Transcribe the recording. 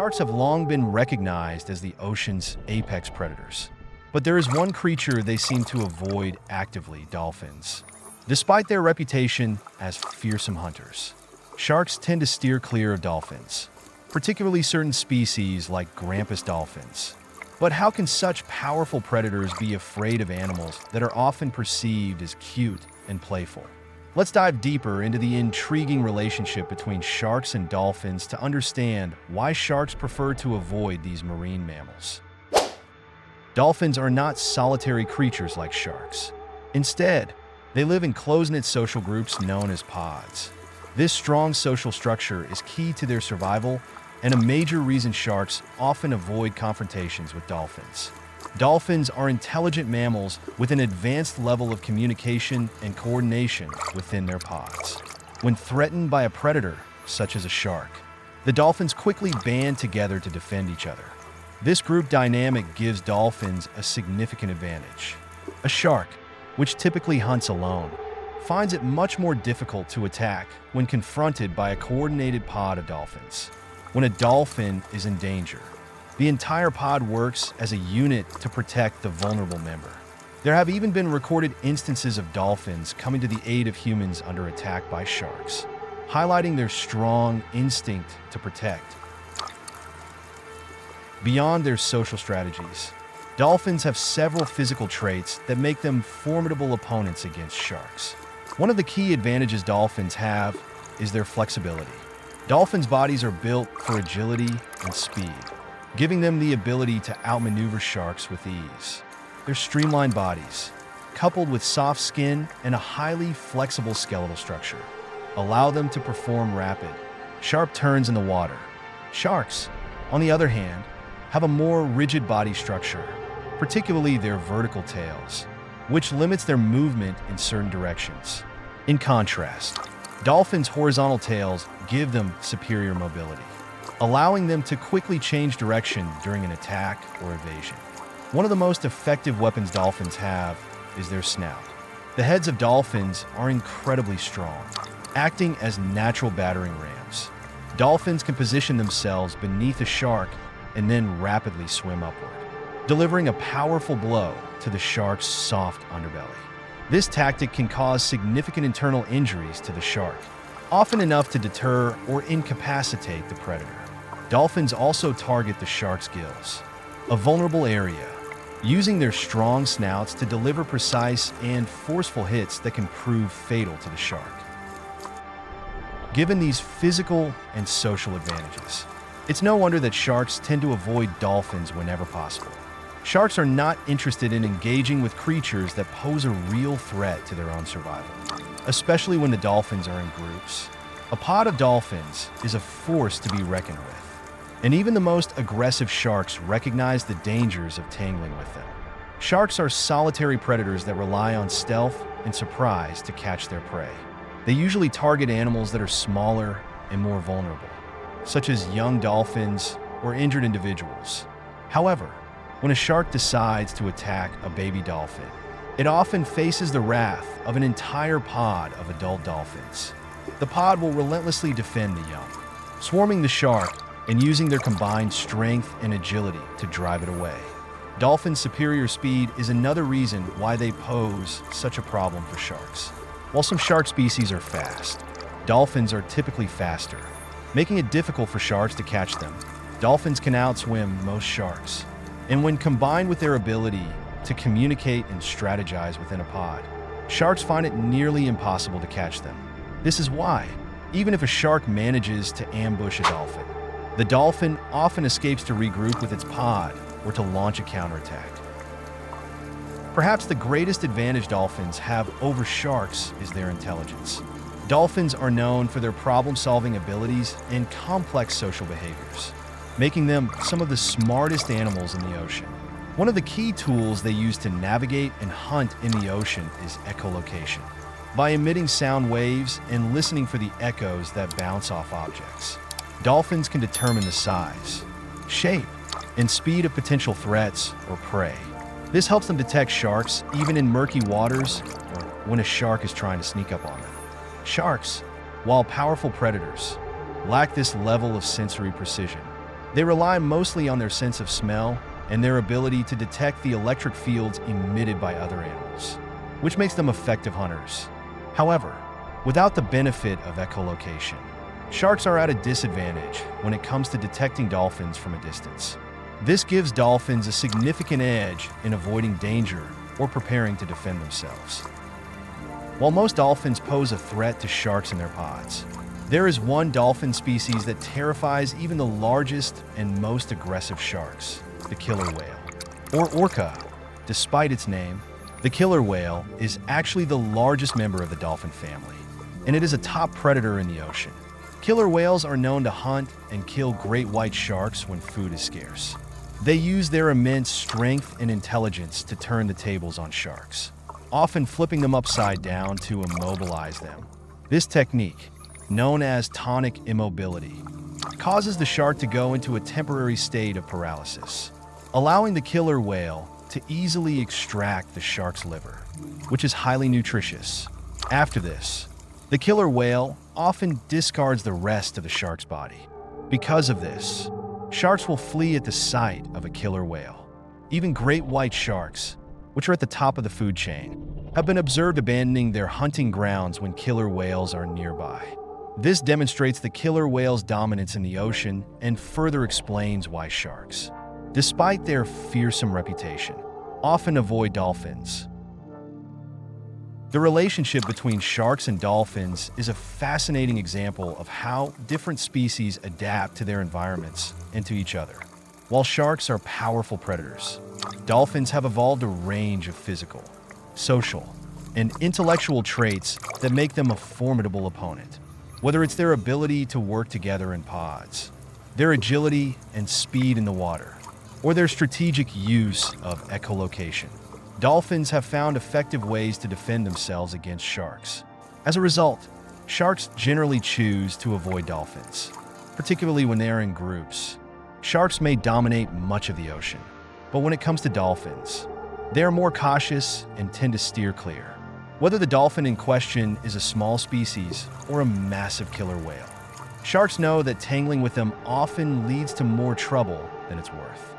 Sharks have long been recognized as the ocean's apex predators. But there is one creature they seem to avoid actively: dolphins. Despite their reputation as fearsome hunters, sharks tend to steer clear of dolphins, particularly certain species like grampus dolphins. But how can such powerful predators be afraid of animals that are often perceived as cute and playful? Let's dive deeper into the intriguing relationship between sharks and dolphins to understand why sharks prefer to avoid these marine mammals. Dolphins are not solitary creatures like sharks. Instead, they live in close-knit social groups known as pods. This strong social structure is key to their survival and a major reason sharks often avoid confrontations with dolphins. Dolphins are intelligent mammals with an advanced level of communication and coordination within their pods. When threatened by a predator, such as a shark, the dolphins quickly band together to defend each other. This group dynamic gives dolphins a significant advantage. A shark, which typically hunts alone, finds it much more difficult to attack when confronted by a coordinated pod of dolphins. When a dolphin is in danger, the entire pod works as a unit to protect the vulnerable member. There have even been recorded instances of dolphins coming to the aid of humans under attack by sharks, highlighting their strong instinct to protect. Beyond their social strategies, dolphins have several physical traits that make them formidable opponents against sharks. One of the key advantages dolphins have is their flexibility. Dolphins' bodies are built for agility and speed, giving them the ability to outmaneuver sharks with ease. Their streamlined bodies, coupled with soft skin and a highly flexible skeletal structure, allow them to perform rapid, sharp turns in the water. Sharks, on the other hand, have a more rigid body structure, particularly their vertical tails, which limits their movement in certain directions. In contrast, dolphins' horizontal tails give them superior mobility, allowing them to quickly change direction during an attack or evasion. One of the most effective weapons dolphins have is their snout. The heads of dolphins are incredibly strong, acting as natural battering rams. Dolphins can position themselves beneath a shark and then rapidly swim upward, delivering a powerful blow to the shark's soft underbelly. This tactic can cause significant internal injuries to the shark, often enough to deter or incapacitate the predator. Dolphins also target the shark's gills, a vulnerable area, using their strong snouts to deliver precise and forceful hits that can prove fatal to the shark. Given these physical and social advantages, it's no wonder that sharks tend to avoid dolphins whenever possible. Sharks are not interested in engaging with creatures that pose a real threat to their own survival, especially when the dolphins are in groups. A pod of dolphins is a force to be reckoned with, and even the most aggressive sharks recognize the dangers of tangling with them. Sharks are solitary predators that rely on stealth and surprise to catch their prey. They usually target animals that are smaller and more vulnerable, such as young dolphins or injured individuals. However, when a shark decides to attack a baby dolphin, it often faces the wrath of an entire pod of adult dolphins. The pod will relentlessly defend the young, swarming the shark and using their combined strength and agility to drive it away. Dolphins' superior speed is another reason why they pose such a problem for sharks. While some shark species are fast, dolphins are typically faster, making it difficult for sharks to catch them. Dolphins can outswim most sharks, and when combined with their ability to communicate and strategize within a pod, sharks find it nearly impossible to catch them. This is why, even if a shark manages to ambush a dolphin, the dolphin often escapes to regroup with its pod or to launch a counterattack. Perhaps the greatest advantage dolphins have over sharks is their intelligence. Dolphins are known for their problem-solving abilities and complex social behaviors, making them some of the smartest animals in the ocean. One of the key tools they use to navigate and hunt in the ocean is echolocation. By emitting sound waves and listening for the echoes that bounce off objects, dolphins can determine the size, shape, and speed of potential threats or prey. This helps them detect sharks even in murky waters or when a shark is trying to sneak up on them. Sharks, while powerful predators, lack this level of sensory precision. They rely mostly on their sense of smell and their ability to detect the electric fields emitted by other animals, which makes them effective hunters. However, without the benefit of echolocation, sharks are at a disadvantage when it comes to detecting dolphins from a distance. This gives dolphins a significant edge in avoiding danger or preparing to defend themselves. While most dolphins pose a threat to sharks in their pods, there is one dolphin species that terrifies even the largest and most aggressive sharks, the killer whale, or orca. Despite its name, the killer whale is actually the largest member of the dolphin family, and it is a top predator in the ocean. Killer whales are known to hunt and kill great white sharks when food is scarce. They use their immense strength and intelligence to turn the tables on sharks, often flipping them upside down to immobilize them. This technique, known as tonic immobility, causes the shark to go into a temporary state of paralysis, allowing the killer whale to easily extract the shark's liver, which is highly nutritious. After this, the killer whale often discards the rest of the shark's body. Because of this, sharks will flee at the sight of a killer whale. Even great white sharks, which are at the top of the food chain, have been observed abandoning their hunting grounds when killer whales are nearby. This demonstrates the killer whale's dominance in the ocean and further explains why sharks, despite their fearsome reputation, often avoid dolphins. The relationship between sharks and dolphins is a fascinating example of how different species adapt to their environments and to each other. While sharks are powerful predators, dolphins have evolved a range of physical, social, and intellectual traits that make them a formidable opponent. Whether it's their ability to work together in pods, their agility and speed in the water, or their strategic use of echolocation, dolphins have found effective ways to defend themselves against sharks. As a result, sharks generally choose to avoid dolphins, particularly when they are in groups. Sharks may dominate much of the ocean, but when it comes to dolphins, they are more cautious and tend to steer clear. Whether the dolphin in question is a small species or a massive killer whale, sharks know that tangling with them often leads to more trouble than it's worth.